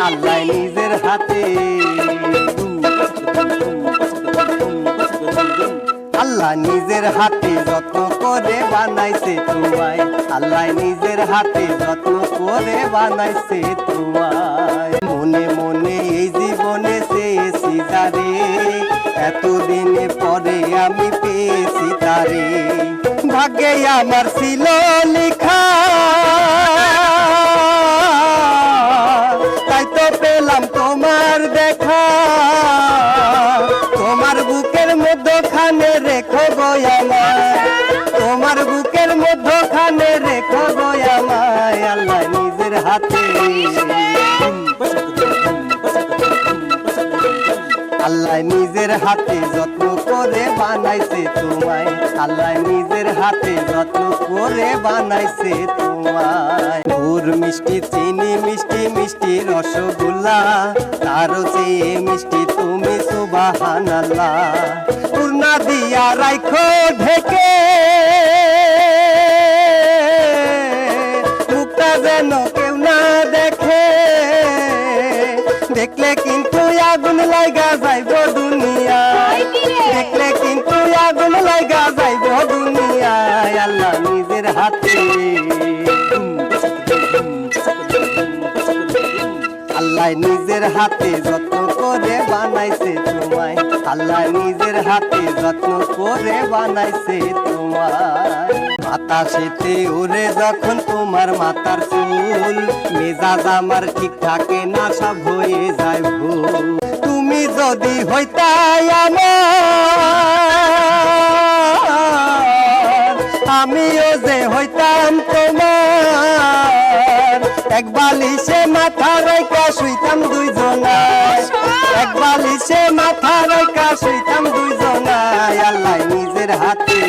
আল্লাহ নিজের হাতে। আল্লাহ নিজের হাতে যত্ন করে বানাইছে তোমায়, আল্লাহ নিজের হাতে যত্ন করে বানাইছে তোমায়। মনে মনে এই জীবনে চেয়েছি যারে, এতদিনে পরে আমি পেয়েছি তারে। ভাগ্যে আমার ছিল লেখা, তাই তো পেলাম তোমার দেখা। তোমার বুকের মধ্যখানে রেখো গো আমায়, তোমার বুকের মধ্যখানে রেখো গো আমায়। আল্লাহ নিজের হাতে, আল্লাহ নিজের হাতে যত্ন করে বানাইছে তোমায়, আল্লাহ নিজের হাতে যত্ন করে বানাইছে তোমায়। গুড় মিষ্টি চিনি মিষ্টি মিষ্টি রসগোল্লা, তারও চেয়ে মিষ্টি তুমি সুবহানাল্লাহ। পূর্ণা দিয়া রাইখো ঢেকে, মুখটা যেন কেউ না দেখে, দেখলে কিন্তু আগুন লাগা যাইব দুনিয়ায়, দেখলে কিন্তু আগুন লাগা যাইব দুনিয়ায়। আল্লাহ নিজের হাতে, আল্লাহ নিজের হাতে যত্ন করে বানাইছে তোমায়, আল্লাহ নিজের হাতে যত্ন করে বানাইছে তোমায়। বাতাসেতে উড়ে যখন তোমার মাথার চুল, মেজাজ আমার ঠিক থাকে না, সব হয়ে যায় ভুল। তুমি যদি হইতাই আমার, আমিও যে হইতাম তোমার। এক বালিশে মাথা রাইখা শুইতাম দুইজনায়, এক বালিশে মাথা রাইখা শুইতাম দুইজনায়। আল্লাহ নিজের হাতে,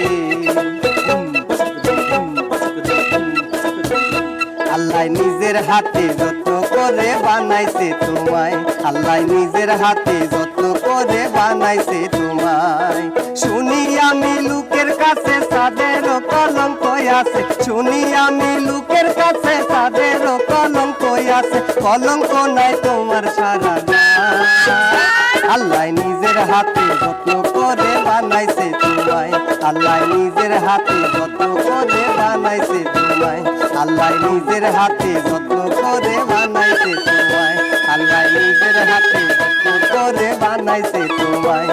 আল্লাহ নিজের হাতে যত্ন করে বানাইছে তোমায়, আল্লাহ নিজের হাতে যত্ন করে বানাইছে তোমায়। শুনি আমি লোকের কাছে তাদেরও কলঙ্ক আছে, শুনি আমি লোকের কাছে তাদেরও কলঙ্ক আছে, কলঙ্ক নাই তোমার সারা গায়। আল্লাহ নিজের হাতে যত্ন করে বানাইছে তোমায়, আল্লাহ নিজের হাতে যত্ন করে বানাইছে তোমায়, আল্লাহ নিজের হাতে যত্ন করে বানাইছে তোমায়, আল্লাহ নিজের হাতে যত্ন করে বানাইছে তোমায়।